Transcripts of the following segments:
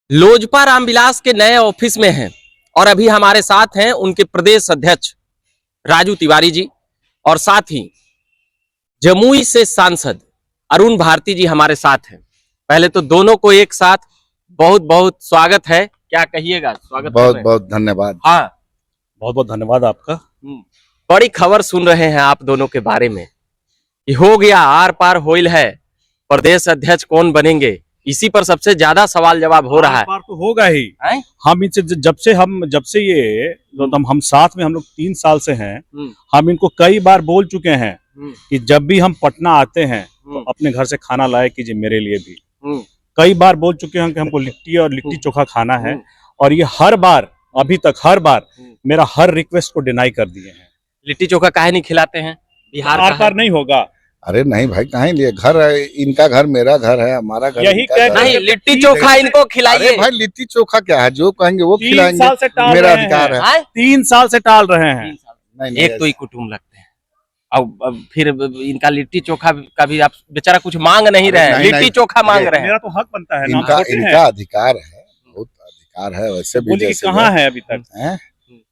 लोजपा रामविलास के नए ऑफिस में हैं और अभी हमारे साथ हैं उनके प्रदेश अध्यक्ष राजू तिवारी जी और साथ ही जमुई से सांसद अरुण भारती जी हमारे साथ हैं। पहले तो दोनों को एक साथ बहुत बहुत स्वागत है। क्या कहिएगा? स्वागत बहुत बहुत धन्यवाद। हाँ, बहुत बहुत धन्यवाद आपका। बड़ी खबर सुन रहे हैं आप दोनों के बारे में कि हो गया, आर पार होइल है, प्रदेश अध्यक्ष कौन बनेंगे, इसी पर सबसे ज्यादा सवाल जवाब हो रहा है। पार तो होगा ही। है? हम इनसे जब से ये हम साथ में हम लोग 3 साल से हैं। हम इनको कई बार बोल चुके हैं कि जब भी हम पटना आते हैं तो अपने घर से खाना लाए कीजिए, मेरे लिए भी। कई बार बोल चुके हैं कि हमको लिट्टी और लिट्टी चोखा खाना है, और ये हर बार अभी तक हर बार मेरा हर रिक्वेस्ट को डिनाई कर दिए हैं। लिट्टी चोखा काहे नहीं खिलाते हैं? बिहार हर बार नहीं होगा। अरे नहीं भाई, कहाँ लिए? घर है इनका, घर मेरा घर है, हमारा घर यही नहीं, लिट्टी चोखा इनको खिलाइए। अरे भाई, लिट्टी चोखा क्या है? जो कहेंगे वो 3 खिलाएंगे, साल से टाल मेरा रहे अधिकार हैं। है। 3 साल से टाल रहे हैं। नहीं, एक तो ही कुटुंब लगते हैं, अब फिर इनका लिट्टी चोखा का भी आप बेचारा कुछ मांग नहीं रहे हैं, लिट्टी चोखा मांग रहे हैं। मेरा तो हक बनता है। इनका अधिकार है, बहुत अधिकार है। वैसे भी जैसे कहाँ है अभी तक है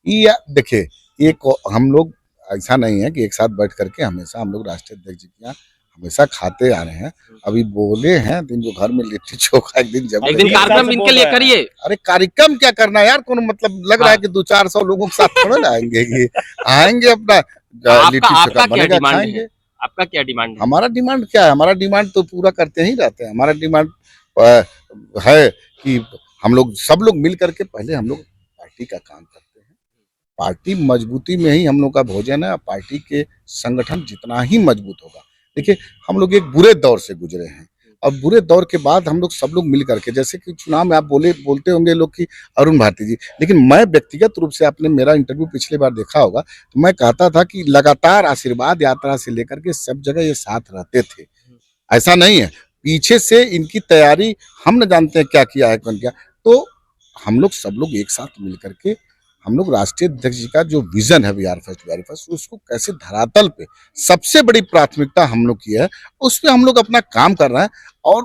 ये, देखिए, एक हम लोग ऐसा नहीं है कि एक साथ बैठ करके हमेशा हम लोग राष्ट्रीय अध्यक्ष जी के यहाँ हमेशा खाते आ रहे हैं। अभी बोले हैं तो इनको घर में लिट्टी चोखा एक दिन जब कार्यक्रम इनके लिए करिए। अरे कार्यक्रम क्या करना है यार? कौन मतलब लग रहा है कि 200-400 लोगों के साथ थोड़ा आएंगे कि आएंगे अपना लिट्टी चोखा बनेगा, खाएंगे। आपका क्या डिमांड है? हमारा डिमांड क्या है? हमारा डिमांड तो पूरा करते ही रहते हैं। हमारा डिमांड है कि हम लोग सब लोग मिल करके पहले हम लोग पार्टी का काम करते हैं। पार्टी मजबूती में ही हम लोग का भोजन है। पार्टी के संगठन जितना ही मजबूत होगा, देखिए हम लोग एक बुरे दौर से गुजरे हैं और बुरे दौर के बाद हम लोग सब लोग मिल करके, जैसे कि चुनाव में आप बोलते होंगे लोग कि अरुण भारती जी, लेकिन मैं व्यक्तिगत रूप से, आपने मेरा इंटरव्यू पिछले बार देखा होगा, तो मैं कहता था कि लगातार आशीर्वाद यात्रा से लेकर के सब जगह ये साथ रहते थे। ऐसा नहीं है, पीछे से इनकी तैयारी हम न जानते हैं क्या किया है, कौन किया। तो हम लोग सब लोग एक साथ मिल करके हम लोग राष्ट्रीय अध्यक्ष जी का जो विजन है बिहार फर्स्ट, उसको कैसे धरातल पे सबसे बड़ी प्राथमिकता हम लोग की है, उस पर हम लोग अपना काम कर रहे हैं। और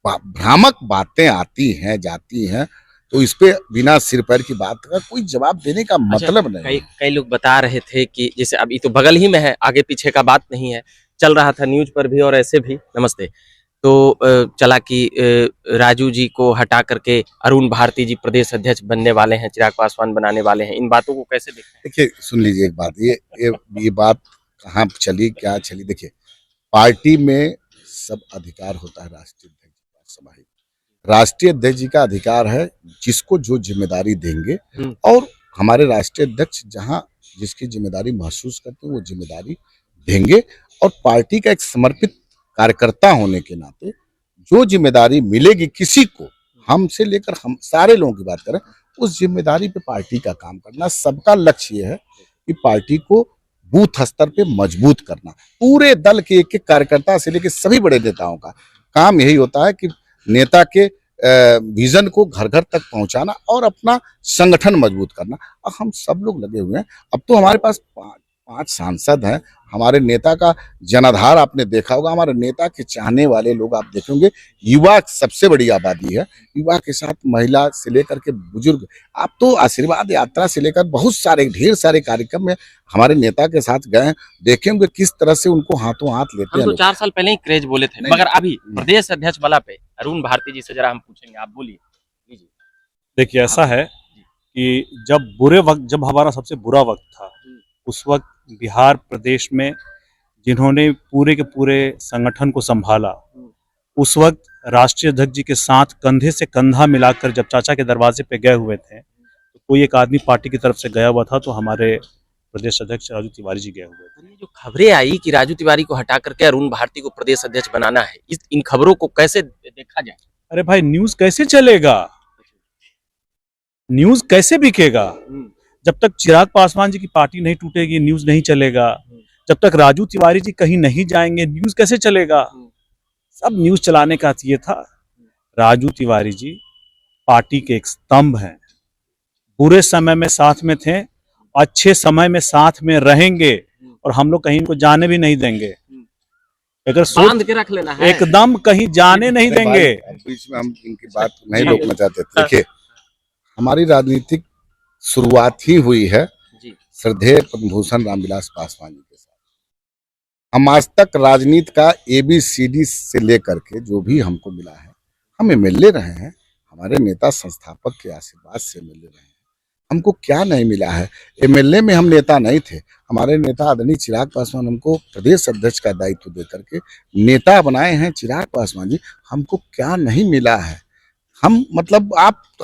भ्रामक बातें आती हैं जाती हैं, तो इस पे बिना सिर पैर की बात का कोई जवाब देने का मतलब नहीं। कई लोग बता रहे थे कि जैसे अभी तो बगल ही में है, आगे पीछे का बात नहीं है, चल रहा था न्यूज पर भी और ऐसे भी। नमस्ते। तो चला कि राजू जी को हटा करके अरुण भारती जी प्रदेश अध्यक्ष बनने वाले हैं, चिराग पासवान बनाने वाले हैं। इन बातों को कैसे देखते हैं? देखिए, सुन लीजिए एक बात, ये बात कहाँ चली, क्या चली। देखिए, पार्टी में सब अधिकार होता है राष्ट्रीय अध्यक्ष का। राष्ट्रीय अध्यक्ष जी का अधिकार है जिसको जो जिम्मेदारी देंगे, और हमारे राष्ट्रीय अध्यक्ष जहाँ जिसकी जिम्मेदारी महसूस करते हैं वो जिम्मेदारी देंगे। और पार्टी का एक समर्पित कार्यकर्ता होने के नाते जो जिम्मेदारी मिलेगी किसी को, हमसे लेकर हम सारे लोगों की बात करें, उस जिम्मेदारी पे पार्टी का काम करना। सबका लक्ष्य ये है कि पार्टी को बूथ स्तर पे मजबूत करना। पूरे दल के एक एक कार्यकर्ता से लेकर सभी बड़े नेताओं का काम यही होता है कि नेता के विजन को घर घर तक पहुंचाना और अपना संगठन मजबूत करना। और हम सब लोग लगे हुए हैं। अब तो हमारे पास 5 सांसद हैं। हमारे नेता का जनाधार आपने देखा होगा। हमारे नेता के चाहने वाले लोग आप देखेंगे, युवा सबसे बड़ी आबादी है। युवा के साथ महिला से लेकर के बुजुर्ग, आप तो आशीर्वाद यात्रा से लेकर बहुत सारे ढेर सारे कार्यक्रम में हमारे नेता के साथ गए, देखेंगे किस तरह से उनको हाथों हाथ लेते हैं। हम तो 4 साल पहले ही क्रेज बोले थे, मगर अभी प्रदेश अध्यक्ष वाला पे अरुण भारती जी से जरा हम पूछेंगे, आप बोलिए। देखिए, ऐसा है कि जब हमारा सबसे बुरा वक्त था, उस वक्त बिहार प्रदेश में जिन्होंने पूरे के पूरे संगठन को संभाला, उस वक्त राष्ट्रीय अध्यक्ष जी के साथ कंधे से कंधा मिलाकर जब चाचा के दरवाजे पे गए हुए थे, तो कोई एक आदमी पार्टी की तरफ से गया हुआ था, तो हमारे प्रदेश अध्यक्ष राजू तिवारी जी गए हुए थे। ये जो खबरें आई कि राजू तिवारी को हटा करके अरुण भारती को प्रदेश अध्यक्ष बनाना है, इन खबरों को कैसे देखा जाए? अरे भाई, न्यूज कैसे चलेगा? न्यूज कैसे बिकेगा? जब तक चिराग पासवान जी की पार्टी नहीं टूटेगी, न्यूज नहीं चलेगा। जब तक राजू तिवारी जी कहीं नहीं जाएंगे, न्यूज कैसे चलेगा? सब न्यूज चलाने का ये था। राजू तिवारी जी पार्टी के एक स्तंभ हैं। बुरे समय में साथ में थे, अच्छे समय में साथ में रहेंगे, और हम लोग कहीं इनको जाने भी नहीं देंगे। अगर सोच बांध के रख लेना है। एकदम कहीं जाने नहीं अरे भाई, देंगे। अब बीच में हम इनकी बात नहीं रोकना चाहते थे। देखिए, हमारी राजनीतिक शुरुआत ही हुई है जी श्रद्धेय पद्म भूषण रामविलास पासवान जी के साथ। हम आज तक राजनीति का ABCD से लेकर के जो भी हमको मिला है, हम MLA रहे हैं, हमारे नेता संस्थापक के आशीर्वाद से MLA रहे हैं। हमको क्या नहीं मिला है? MLA में हम नेता नहीं थे। हमारे नेता आदरणीय चिराग पासवान हमको प्रदेश अध्यक्ष का दायित्व दे करके नेता बनाए हैं चिराग पासवान जी। हमको क्या नहीं मिला है? हम मतलब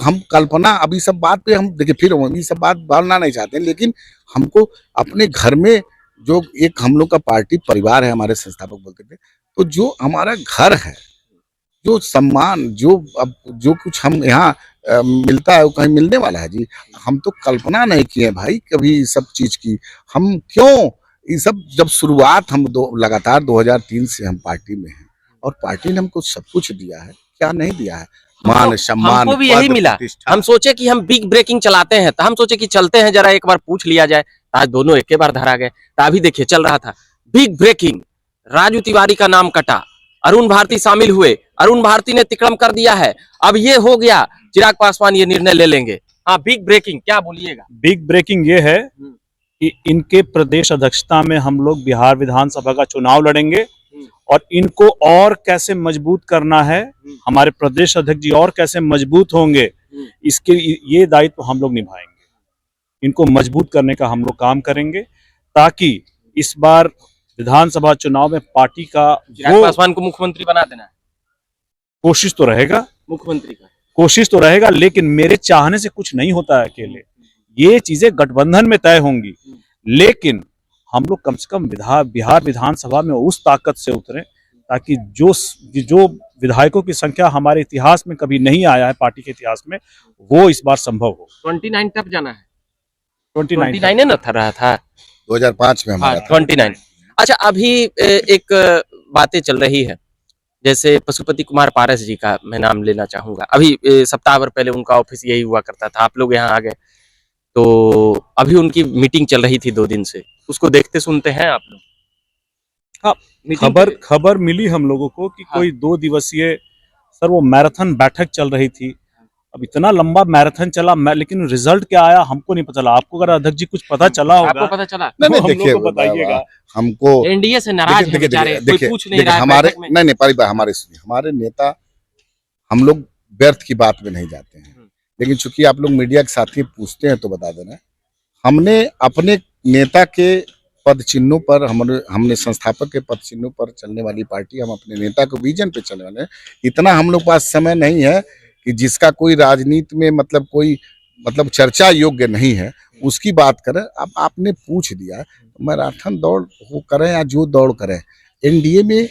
हम कल्पना अभी सब बात पे हम देखिए, फिर अभी सब बात बोलना नहीं चाहते हैं, लेकिन हमको अपने घर में जो एक हम लोग का पार्टी परिवार है, हमारे संस्थापक बोलते थे, तो जो हमारा घर है, जो सम्मान, जो कुछ हम यहाँ मिलता है वो कहीं मिलने वाला है जी। हम तो कल्पना नहीं किए भाई कभी इस सब चीज की। हम क्यों ये सब, जब शुरुआत हम लगातार 2003 से हम पार्टी में हैं और पार्टी ने हमको सब कुछ दिया है, क्या नहीं दिया है? मान सम्मान, हमको भी यही पद, मिला। प्रतिष्ठा। हम सोचे कि हम बिग ब्रेकिंग चलाते हैं, तो हम सोचे कि चलते हैं जरा एक बार पूछ लिया जाए। आज दोनों एक बार धरा गए। तो अभी देखिए चल रहा था बिग ब्रेकिंग, राजू तिवारी का नाम कटा, अरुण भारती शामिल हुए, अरुण भारती ने तिक्रम कर दिया है। अब ये हो गया, चिराग पासवान ये निर्णय ले लेंगे। हाँ, बिग ब्रेकिंग क्या बोलिएगा? बिग ब्रेकिंग ये है कि इनके प्रदेश अध्यक्षता में हम लोग बिहार विधानसभा का चुनाव लड़ेंगे और इनको और कैसे मजबूत करना है, हमारे प्रदेश अध्यक्ष जी और कैसे मजबूत होंगे, इसके ये दायित्व हम लोग निभाएंगे। इनको मजबूत करने का हम लोग काम करेंगे ताकि इस बार विधानसभा चुनाव में पार्टी का चिराग पासवान को मुख्यमंत्री बना देना है। कोशिश तो रहेगा, मुख्यमंत्री का कोशिश तो रहेगा, लेकिन मेरे चाहने से कुछ नहीं होता है अकेले। ये चीजें गठबंधन में तय होंगी, लेकिन हम लोग कम से कम बिहार विधानसभा में उस ताकत से उतरे ताकि जो विधायकों की संख्या हमारे इतिहास में कभी नहीं आया है, पार्टी के इतिहास में, वो इस बार संभव हो। 29 तक जाना है। 29 है ना, था रहा था 2005 में हमारा था। 29। अच्छा, अभी एक बातें चल रही है, जैसे पशुपति कुमार पारस जी का मैं नाम लेना चाहूंगा। अभी सप्ताह भर पहले उनका ऑफिस यही हुआ करता था, आप लोग यहाँ आ गए, तो अभी उनकी मीटिंग चल रही थी 2 दिन से, उसको देखते सुनते हैं आप लोग? हाँ, खबर मिली हम लोगों को कि कोई 2 दिवसीय सर वो मैराथन बैठक चल रही थी। अब इतना लंबा मैराथन चला, लेकिन रिजल्ट क्या आया हमको नहीं पता चला। आपको अगर अध्यक्ष जी कुछ पता चला होगा, आपको पता चला? नहीं, हम देखिए, लोगों को बताइएगा। हमको एनडीए से नाराज है बेचारे, कोई पूछ नहीं रहा है हमारे बैठक में। नहीं पारी भाई, हमारे नेता, हम लोग व्यर्थ की बात में नहीं जाते हैं, लेकिन चूंकि आप लोग मीडिया के साथी पूछते हैं तो बता देना, हमने अपने नेता के पद चिन्हों पर, हमने संस्थापक के पद चिन्हों पर चलने वाली पार्टी, हम अपने नेता के विजन पे चलने वाले हैं। इतना हम लोग पास समय नहीं है कि जिसका कोई राजनीति में मतलब चर्चा योग्य नहीं है उसकी बात करें। अब आपने पूछ दिया, मैराथन दौड़ वो करें या जो दौड़ करें, एनडीए में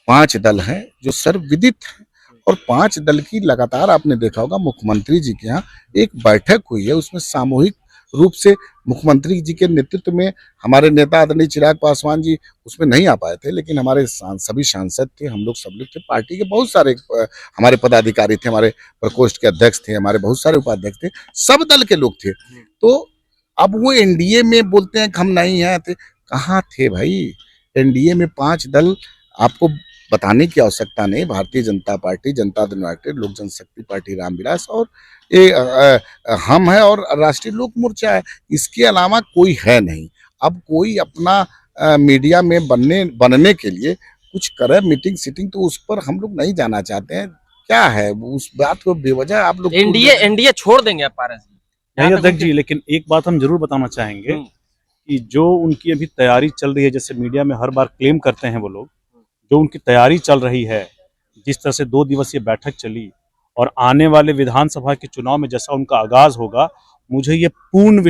5 दल हैं जो सर्वविदित हैं, और 5 दल की लगातार आपने देखा होगा मुख्यमंत्री जी के यहाँ एक बैठक हुई है, उसमें सामूहिक रूप से मुख्यमंत्री जी के नेतृत्व में हमारे नेता आदरणीय चिराग पासवान जी उसमें नहीं आ पाए थे, लेकिन हमारे सभी सांसद थे, हम लोग सब लोग थे, पार्टी के बहुत सारे हमारे पदाधिकारी थे, हमारे प्रकोष्ठ के अध्यक्ष थे, हमारे बहुत सारे उपाध्यक्ष थे, सब दल के लोग थे। तो अब वो एनडीए में बोलते हैं कि हम नहीं हैं, कहाँ थे भाई? एनडीए में 5 दल, आपको बताने की आवश्यकता नहीं। भारतीय जनता पार्टी, जनता दल यूनाइटेड, लोक जनशक्ति पार्टी रामविलास, और ये हम है, और राष्ट्रीय लोक मोर्चा है। इसके अलावा कोई है नहीं। अब कोई अपना मीडिया में बनने के लिए कुछ करे मीटिंग सीटिंग, तो उस पर हम लोग नहीं जाना चाहते हैं। क्या है उस बात को बेवजह आप लोग एनडीए छोड़ देंगे आप पारस जी? नहीं अध्यक्ष जी, लेकिन एक बात हम जरूर बताना चाहेंगे कि जो उनकी अभी तैयारी चल रही है, जैसे मीडिया में हर बार क्लेम करते हैं वो लोग, जो उनकी तैयारी चल रही है, जिस तरह से 2 दिवसीय बैठक चली और आने वाले विधानसभा के चुनाव में जैसा उनका आगाज होगा, मुझे ये पूर्ण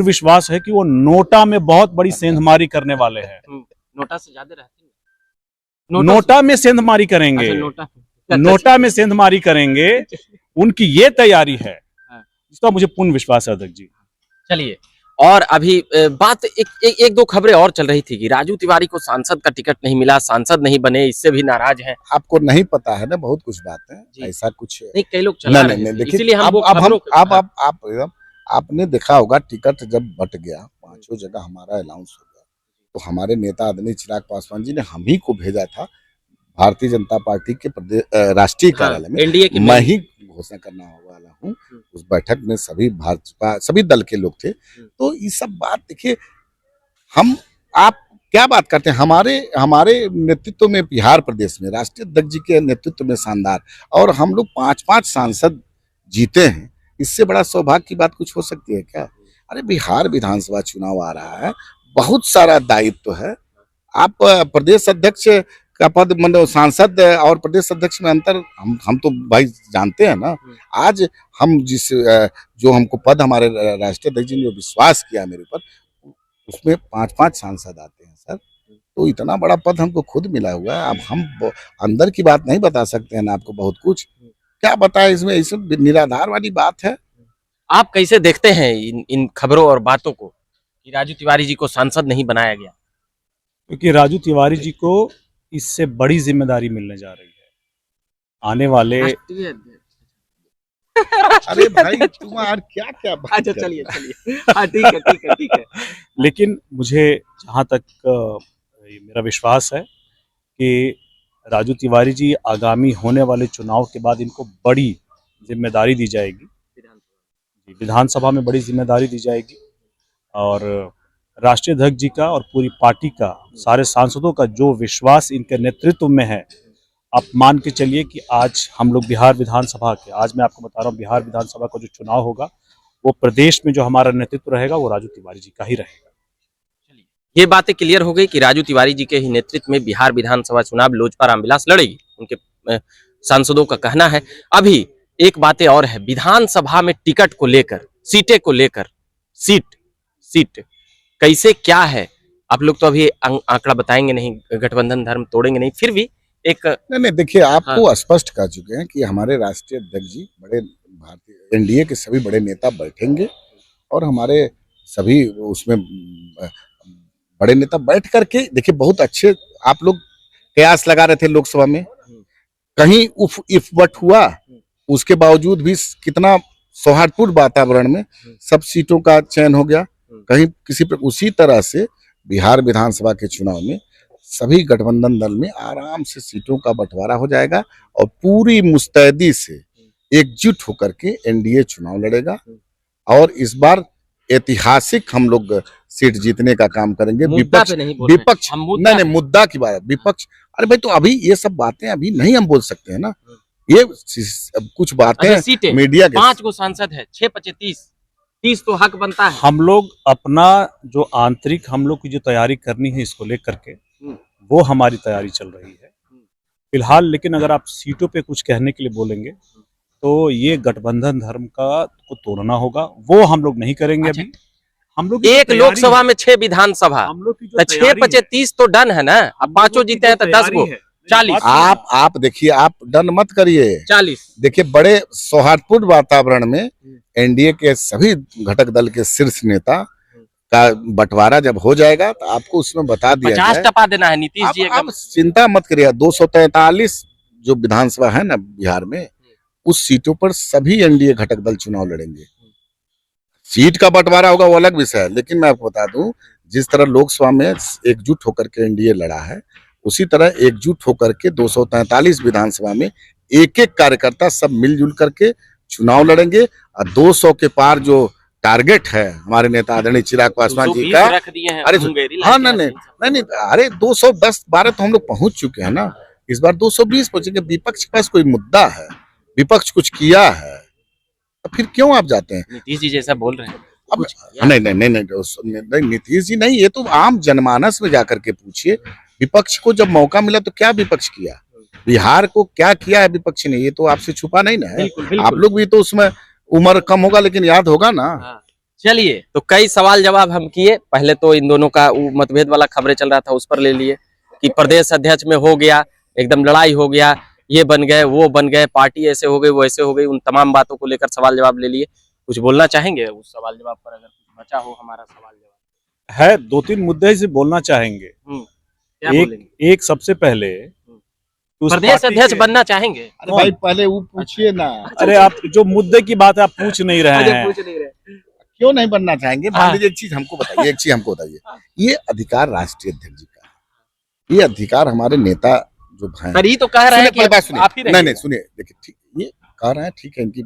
विश्वास है कि वो नोटा में बहुत बड़ी सेंधमारी करने वाले हैं। नोटा से ज्यादा रहती है, नोटा में सेंधमारी करेंगे। नोटा नोटा में सेंधमारी करेंगे, उनकी ये तैयारी है, इसका मुझे पूर्ण विश्वास है अध्यक्ष जी। चलिए, और अभी बात एक दो खबरें और चल रही थी कि राजू तिवारी को सांसद का टिकट नहीं मिला, सांसद नहीं बने, इससे भी नाराज हैं। आपको नहीं पता है ना, बहुत कुछ बातें ऐसा कुछ नहीं, कई लोग चला रहे हैं, इसीलिए हम आपने देखा होगा टिकट जब बट गया, 5 जगह हमारा अनाउंस हो गया, तो हमारे नेता आदरणीय चिराग पासवान जी ने हम ही को भेजा था भारतीय जनता पार्टी के राष्ट्रीय कार्यालय में। एनडीए की मैं ही घोषणा करना वाला हूँ। उस बैठक में सभी भाजपा सभी दल के लोग थे। तो ये सब बात देखिए, हम आप क्या बात करते हैं, हमारे नेतृत्व में बिहार प्रदेश में राष्ट्रीय अध्यक्ष जी के नेतृत्व में शानदार, और हम लोग 5-5 सांसद जीते हैं। इससे बड़ा सौभाग्य की बात कुछ हो सकती है क्या? अरे बिहार विधानसभा चुनाव आ रहा है, बहुत सारा दायित्व है। आप प्रदेश अध्यक्ष का पद, मतलब सांसद और प्रदेश अध्यक्ष में अंतर हम तो भाई जानते हैं ना। आज हम जो हमको पद हमारे राष्ट्रीय अध्यक्ष जी ने जो विश्वास किया मेरे ऊपर, उसमें 5-5 सांसद आते हैं सर। तो इतना बड़ा पद हमको खुद मिला हुआ है। अब हम अंदर की बात नहीं बता सकते हैं ना आपको, बहुत कुछ क्या बताए इसमें, इस निराधार वाली बात है। आप कैसे देखते हैं इन खबरों और बातों को कि राजू तिवारी जी को सांसद नहीं बनाया गया? क्योंकि राजू तिवारी जी को इससे बड़ी जिम्मेदारी मिलने जा रही है आने वाले। अरे भाई तुम्हार क्या क्या बात। अच्छा चलिए हाँ ठीक है। लेकिन मुझे जहाँ तक मेरा विश्वास है कि राजू तिवारी जी आगामी होने वाले चुनाव के बाद इनको बड़ी जिम्मेदारी दी जाएगी, विधानसभा में बड़ी जिम्मेदारी दी जाएगी, और राष्ट्रीय अध्यक्ष जी का और पूरी पार्टी का, सारे सांसदों का जो विश्वास इनके नेतृत्व में है, आप मान के चलिए कि आज हम लोग बिहार विधानसभा के, आज मैं आपको बता रहा हूँ, बिहार विधानसभा का जो चुनाव होगा वो प्रदेश में जो हमारा नेतृत्व रहेगा वो राजू तिवारी जी का ही रहेगा। ये बातें क्लियर हो गई कि राजू तिवारी जी के ही नेतृत्व में बिहार विधानसभा चुनाव लोजपा रामविलास लड़ेगी, उनके सांसदों का कहना है। अभी एक बातें और है, विधानसभा में टिकट को लेकर, सीटें को लेकर, सीट कैसे क्या है, आप लोग तो अभी आंकड़ा बताएंगे नहीं, गठबंधन धर्म तोड़ेंगे नहीं, फिर भी एक नहीं देखिए, आपको स्पष्ट कर चुके हैं कि हमारे राष्ट्रीय अध्यक्ष जी, बड़े भारतीय एनडीए के सभी बड़े नेता बैठेंगे और हमारे सभी उसमें बड़े नेता बैठ करके, देखिए बहुत अच्छे आप लोग कयास लगा रहे थे लोकसभा में, कहीं इफ बट हुआ, उसके बावजूद भी कितना सौहार्दपूर्ण वातावरण में सब सीटों का चयन हो गया। कहीं किसी पर, उसी तरह से बिहार विधानसभा के चुनाव में सभी गठबंधन दल में आराम से सीटों का बंटवारा हो जाएगा और पूरी मुस्तैदी से एकजुट होकर के एनडीए चुनाव लड़ेगा और इस बार ऐतिहासिक हम लोग सीट जीतने का काम करेंगे। विपक्ष नहीं मुद्दा की बात, विपक्ष, अरे भाई तो अभी ये सब बातें अभी नहीं हम बोल सकते हैं ना, ये कुछ बातें मीडिया के। 5 गो सांसद है, 6-25-30 तो हक बनता है। हम लोग अपना जो आंतरिक हम लोग की जो तैयारी करनी है इसको लेकर के, वो हमारी तैयारी चल रही है फिलहाल। लेकिन अगर आप सीटों पे कुछ कहने के लिए बोलेंगे तो ये गठबंधन धर्म का को तोड़ना होगा, वो हम लोग नहीं करेंगे। अभी हम लोग एक लोकसभा में 6 विधानसभा, 6-25-30 तो डन है ना, अब 5 जीते हैं तो 10 गो 40। आप देखिए, आप डन मत करिए, 40। देखिए बड़े सौहार्दपूर्ण वातावरण में एनडीए के सभी घटक दल के शीर्ष नेता का बंटवारा जब हो जाएगा तो आपको उसमें बता दिया 50 टपा देना है नीतीश जी। आप चिंता मत करिए, 243 जो विधानसभा है ना बिहार में, उस सीटों पर सभी एनडीए घटक दल चुनाव लड़ेंगे। सीट का बंटवारा होगा वो अलग विषय है, लेकिन मैं आपको बता दूं, जिस तरह लोकसभा में एकजुट होकर के एनडीए लड़ा है, उसी तरह एकजुट होकर के 243 विधानसभा में एक एक कार्यकर्ता सब मिलजुल करके चुनाव लड़ेंगे और 200 के पार जो टारगेट है हमारे नेता आदरणीय चिराग पासवान जी का, अरे हाँ नहीं, अरे 210-12 तो हम लोग पहुंच चुके हैं ना, इस बार 220 पहुंचेंगे। विपक्ष के पास कोई मुद्दा है, विपक्ष कुछ किया है तो फिर क्यों आप जाते हैं? नीतीश जी जैसा बोल रहे हैं अब नहीं नीतीश जी नहीं, ये तो आम जनमानस में जाकर के पूछिए, विपक्ष को जब मौका मिला तो क्या विपक्ष किया, बिहार को क्या किया है विपक्ष ने, ये तो आपसे छुपा नहीं ना है। आप लोग भी तो उसमें उम्र कम होगा लेकिन याद होगा ना। चलिए, तो कई सवाल जवाब हम किए, पहले तो इन दोनों का मतभेद वाला खबरें चल रहा था उस पर ले लिए कि प्रदेश अध्यक्ष में हो गया, एकदम लड़ाई हो गया, ये बन गए वो बन गए, पार्टी ऐसे हो गई वो ऐसे हो गई, उन तमाम बातों को लेकर सवाल जवाब ले लिए। कुछ बोलना चाहेंगे उस सवाल जवाब पर, अगर कुछ बचा हो हमारा सवाल जवाब है? 2-3 मुद्दे से बोलना चाहेंगे। एक सबसे पहले प्रदेश अध्यक्ष बनना चाहेंगे। अरे भाई पहले वो पूछिए ना। अरे आप जो मुद्दे की बात है आप पूछ नहीं रहे हैं। क्यों नहीं बनना चाहेंगे? मान हाँ। लीजिए एक चीज हमको बताइए, ये अधिकार राष्ट्रीय अध्यक्ष जी का है, ये अधिकार हमारे नेता जो हैं। पर ये तो कह रहे हैं कि सुनिए, बात सुनिए, आप ही नहीं रहिएगा। सुनिए, देखिए ठीक, ये कह रहे हैं ठीक है, इनकी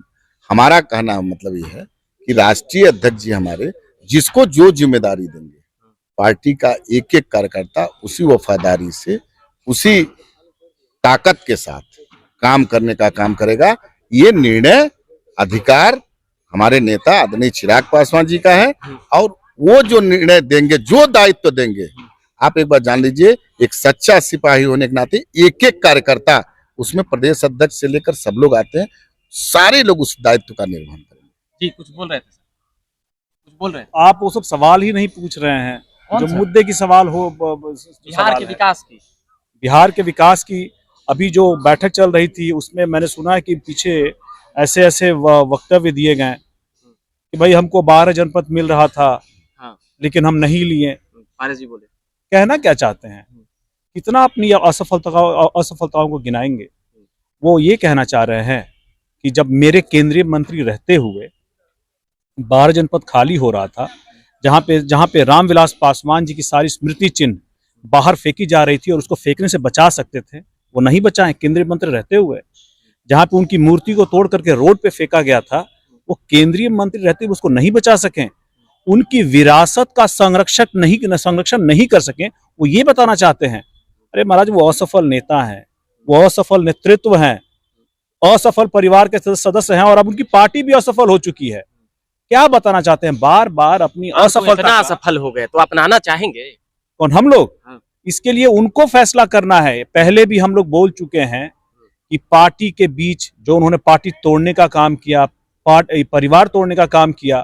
हमारा कहना मतलब ये है कि राष्ट्रीय अध्यक्ष जी हमारे जिसको जो जिम्मेदारी देंगे, पार्टी का एक एक कार्यकर्ता उसी वफादारी से, उसी ताकत के साथ काम करने का काम करेगा। ये निर्णय अधिकार हमारे नेता आदरणीय चिराग पासवान जी का है, और वो जो निर्णय देंगे, जो दायित्व देंगे, आप एक बार जान लीजिए, एक सच्चा सिपाही होने के नाते एक एक कार्यकर्ता उसमें प्रदेश अध्यक्ष से लेकर सब लोग आते हैं, सारे लोग उस दायित्व का निर्वहन करेंगे। जी कुछ बोल रहे थे सर, कुछ बोल रहे थे। आप वो सब सवाल ही नहीं पूछ रहे हैं कौन जो सा? मुद्दे की सवाल हो। बिहार के विकास की। बिहार के विकास की अभी जो बैठक चल रही थी उसमें मैंने सुना है कि पीछे ऐसे ऐसे वक्तव्य दिए गए कि भाई हमको 12 जनपद मिल रहा था, हाँ। लेकिन हम नहीं लिए। फारस जी बोले। कहना क्या चाहते हैं? कितना अपनी असफलताओं को गिनाएंगे? वो ये कहना चाह रहे हैं कि जब मेरे केंद्रीय मंत्री रहते हुए 12 जनपद खाली हो रहा था, जहां पे रामविलास पासवान जी की सारी स्मृति चिन्ह बाहर फेंकी जा रही थी और उसको फेंकने से बचा सकते थे, वो नहीं बचाएं केंद्रीय मंत्री रहते हुए। जहां पे उनकी मूर्ति को तोड़ करके रोड पे फेंका गया था, वो केंद्रीय मंत्री रहते हुए उसको नहीं बचा सकें, उनकी विरासत का संरक्षण नहीं कर सकें, वो ये बताना चाहते हैं। अरे महाराज, वो असफल नेता हैं, वो असफल नेतृत्व हैं, असफल परिवार के सदस्य हैं, और अब उनकी पार्टी भी असफल हो चुकी है। क्या बताना चाहते हैं? बार बार अपनी असफलता इतना असफल हो गए तो अपनाना चाहेंगे? कौन? हम लोग? हाँ। इसके लिए उनको फैसला करना है। पहले भी हम लोग बोल चुके हैं कि पार्टी के बीच जो उन्होंने पार्टी तोड़ने का काम किया, परिवार तोड़ने का काम किया,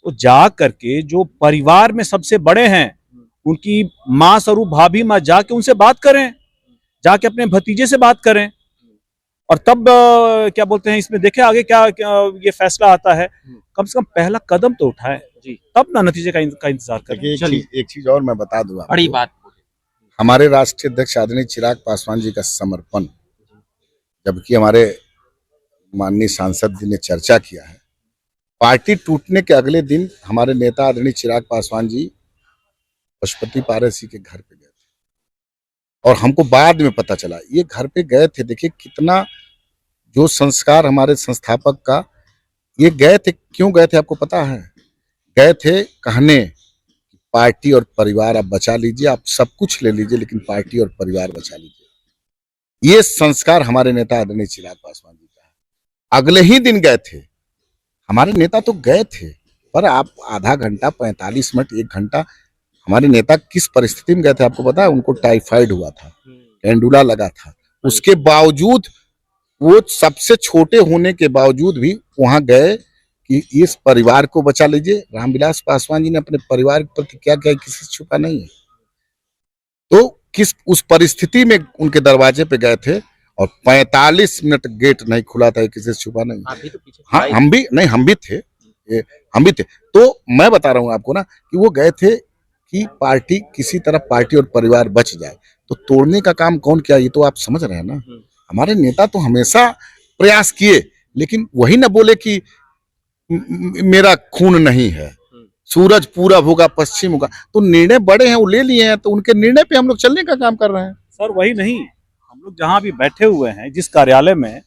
तो जा करके जो परिवार में सबसे बड़े हैं, उनकी मां स्वरूप भाभी मां, जाके उनसे बात करें, जाके अपने भतीजे से बात करें, और तब क्या बोलते हैं इसमें देखें आगे क्या ये फैसला आता है। कम से कम पहला कदम तो उठाए, जी। तब ना नतीजे का इंतजार करें। देखिए एक चीज और मैं बता दूं आपको। बड़ी बात बोले। हमारे राष्ट्रीय अध्यक्ष आदरणीय चिराग पासवान जी का समर्पण, जबकि हमारे माननीय सांसद जी ने चर्चा किया है, पार्टी टूटने के अगले दिन हमारे नेता आदरणीय चिराग पासवान जी पशुपति पारसी के घर पे गए थे, और हमको बाद में पता चला ये घर पे गए थे। देखिए कितना जो संस्कार हमारे संस्थापक का, ये गए थे, क्यों गए थे आपको पता है? गए थे कहने पार्टी और परिवार आप बचा लीजिए, आप सब कुछ ले लीजिए, लेकिन पार्टी और परिवार बचा लीजिए। ये संस्कार हमारे नेता आदरणीय चिराग पासवान जी का है। अगले ही दिन गए थे, हमारे नेता तो गए थे, पर आप आधा घंटा 45 मिनट 1 घंटा, हमारे नेता किस परिस्थिति में गए थे आपको पता है? उनको टाइफाइड हुआ था, कैंडुला लगा था, उसके बावजूद, वो सबसे छोटे होने के बावजूद भी वहां गए कि इस परिवार को बचा लीजिए। रामविलास पासवान जी ने अपने परिवार के प्रति क्या किया, किसी से छुपा नहीं है। तो किस उस परिस्थिति में उनके दरवाजे पे गए थे, और 45 मिनट गेट नहीं खुला था, किसी से छुपा नहीं। आप भी तो पीछे हाँ, हम भी थे, हम भी थे। तो मैं बता रहा हूँ आपको ना कि वो गए थे कि पार्टी किसी तरह, पार्टी और परिवार बच जाए। तो तोड़ने का काम कौन किया, ये तो आप समझ रहे हैं ना। हमारे नेता तो हमेशा प्रयास किए, लेकिन वही ना बोले कि मेरा खून नहीं है, सूरज पूरब होगा पश्चिम होगा। तो निर्णय बड़े हैं, वो ले लिए हैं, तो उनके निर्णय पे हम लोग चलने का काम कर रहे हैं। सर वही नहीं, हम लोग जहां भी बैठे हुए हैं, जिस कार्यालय में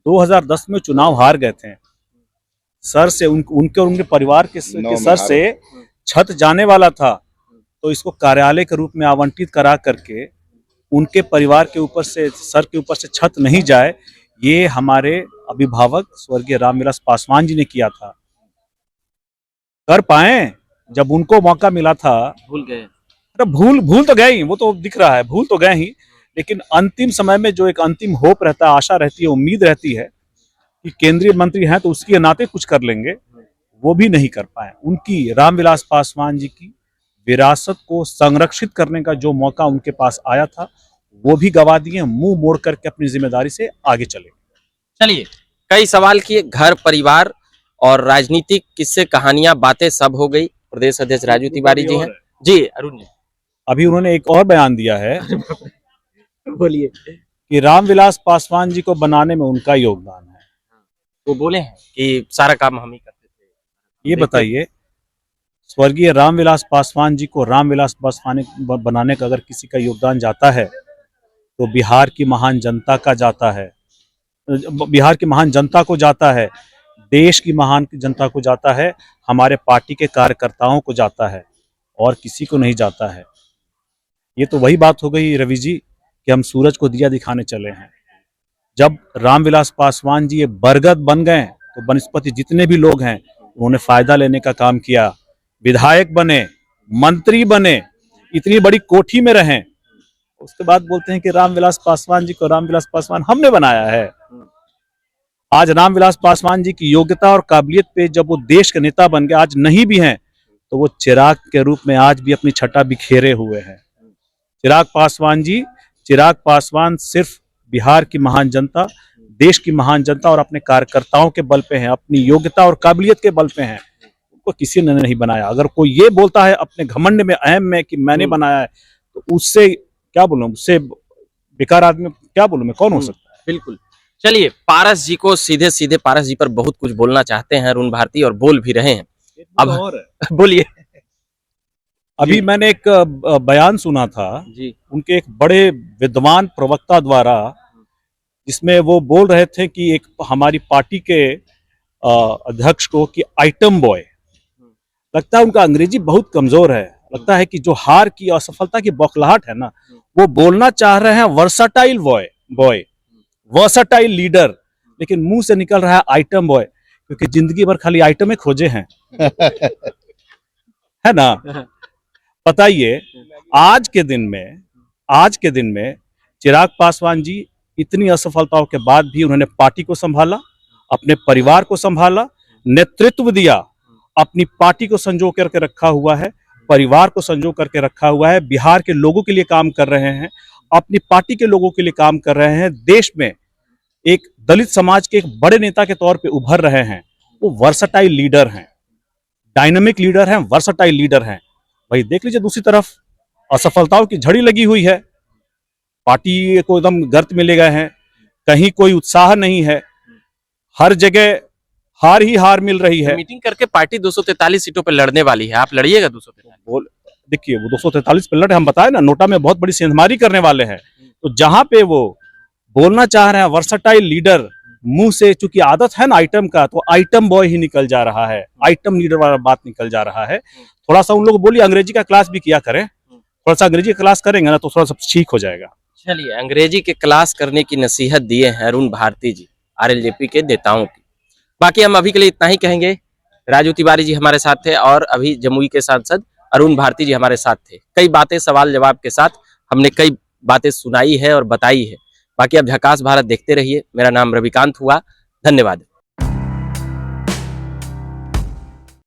2010 में चुनाव हार गए थे, सर से उनके और उनके परिवार के सर से छत जाने वाला था, तो इसको कार्यालय के रूप में आवंटित करा करके उनके परिवार के ऊपर से, सर के ऊपर से छत नहीं जाए, ये हमारे अभिभावक स्वर्गीय रामविलास पासवान जी ने किया था। कर पाए जब उनको मौका मिला था। भूल गए? अरे भूल तो गए ही, वो तो दिख रहा है, भूल तो गए ही, लेकिन अंतिम समय में जो एक अंतिम होप रहता है, आशा रहती है, उम्मीद रहती है कि केंद्रीय मंत्री हैं तो उसके नाते कुछ कर लेंगे, वो भी नहीं कर पाए। उनकी रामविलास पासवान जी की विरासत को संरक्षित करने का जो मौका उनके पास आया था, वो भी गवा दिए। मुंह मोड़ करके अपनी जिम्मेदारी से आगे चले। चलिए, कई सवाल किए, घर परिवार और राजनीतिक किस्से कहानियां बातें सब हो गई। प्रदेश अध्यक्ष राजू तिवारी जी हैं। जी अरुण जी, अभी उन्होंने एक और बयान दिया है बोलिए। कि रामविलास पासवान जी को बनाने में उनका योगदान है। वो बोले हैं कि सारा काम हम ही करते थे। ये बताइए स्वर्गीय रामविलास पासवान जी को रामविलास पासवान बनाने का अगर किसी का योगदान जाता है तो बिहार की महान जनता का जाता है, बिहार की महान जनता को जाता है, देश की महान जनता को जाता है, हमारे पार्टी के कार्यकर्ताओं को जाता है और किसी को नहीं जाता है। ये तो वही बात हो गई रवि जी कि हम सूरज को दिया दिखाने चले हैं। जब रामविलास पासवान जी ये बरगद बन गए तो बनस्पति जितने भी लोग हैं उन्होंने फायदा लेने का काम किया, विधायक बने, मंत्री बने, इतनी बड़ी कोठी में रहें, उसके बाद बोलते हैं कि रामविलास पासवान जी को रामविलास पासवान हमने बनाया है। आज रामविलास पासवान जी की योग्यता और काबिलियत पे जब वो देश के नेता बन गए, आज नहीं भी हैं तो वो चिराग के रूप में आज भी अपनी छटा बिखेरे हुए हैं। चिराग पासवान जी, चिराग पासवान सिर्फ बिहार की महान जनता, देश की महान जनता और अपने कार्यकर्ताओं के बल पे हैं, अपनी योग्यता और काबिलियत के बल पे हैं। उनको किसी ने नहीं बनाया। अगर कोई ये बोलता है अपने घमंड में, अहम में कि मैंने बनाया है, तो उससे क्या बोलूं, उससे बेकार आदमी क्या बोलूं मैं, कौन हो सकता है। बिल्कुल। चलिए, पारस जी को सीधे सीधे, पारस जी पर बहुत कुछ बोलना चाहते हैं अरुण भारती और बोल भी रहे हैं। अब बोलिए। अभी मैंने एक बयान सुना था जी उनके एक बड़े विद्वान प्रवक्ता द्वारा, जिसमें वो बोल रहे थे कि एक हमारी पार्टी के अध्यक्ष को कि आइटम बॉय, लगता है उनका अंग्रेजी बहुत कमजोर है। लगता है कि जो हार की असफलता की बौखलाहट है ना, वो बोलना चाह रहे हैं वर्सटाइल बॉय, वर्सटाइल लीडर, लेकिन मुंह से निकल रहा है आइटम बॉय, क्योंकि जिंदगी भर खाली आइटम ही खोजे हैं। है ना। बताइए, आज के दिन में चिराग पासवान जी इतनी असफलताओं के बाद भी उन्होंने पार्टी को संभाला, अपने परिवार को संभाला, नेतृत्व दिया, अपनी पार्टी को संजो करके रखा हुआ है, परिवार को संजो करके रखा हुआ है, बिहार के लोगों के लिए काम कर रहे हैं, अपनी पार्टी के लोगों के लिए काम कर रहे हैं, देश में एक दलित समाज के एक बड़े नेता के तौर पे उभर रहे हैं। वो वर्सटाइल लीडर हैं, डायनामिक लीडर हैं, वर्सटाइल लीडर हैं। भाई देख लीजिए, दूसरी तरफ असफलताओं की झड़ी लगी हुई है, पार्टी को एकदम गर्त में ले गए हैं, कहीं कोई उत्साह नहीं है, हर जगह हार ही हार मिल रही है। मीटिंग करके पार्टी 243 सीटों पे लड़ने वाली है, आप लड़िएगा 243? देखिए, वो 243 पे लड़े, हम बताए ना, नोटा में बहुत बड़ी सेंधमारी करने वाले हैं। तो जहां पे वो बोलना चाह रहे हैं वर्सटाइल लीडर, मुंह से चूंकि आदत है ना आइटम का, तो आइटम बॉय ही निकल जा रहा है, आइटम लीडर वाला बात निकल जा रहा है। थोड़ा सा उन लोग बोलिए अंग्रेजी का क्लास भी किया करें, थोड़ा सा अंग्रेजी क्लास करेंगे ना तो थोड़ा सा ठीक हो जाएगा। चलिए, अंग्रेजी के क्लास करने की नसीहत दिए हैं अरुण भारती जी, आरएलजेपी के नेताओं की। बाकी हम अभी के लिए इतना ही कहेंगे। राजू तिवारी जी हमारे साथ थे और अभी जमुई के सांसद अरुण भारती जी हमारे साथ थे। कई बातें सवाल जवाब के साथ हमने कई बातें सुनाई है और बताई है। बाकी अब झकास भारत देखते रहिए। मेरा नाम रविकांत हुआ। धन्यवाद।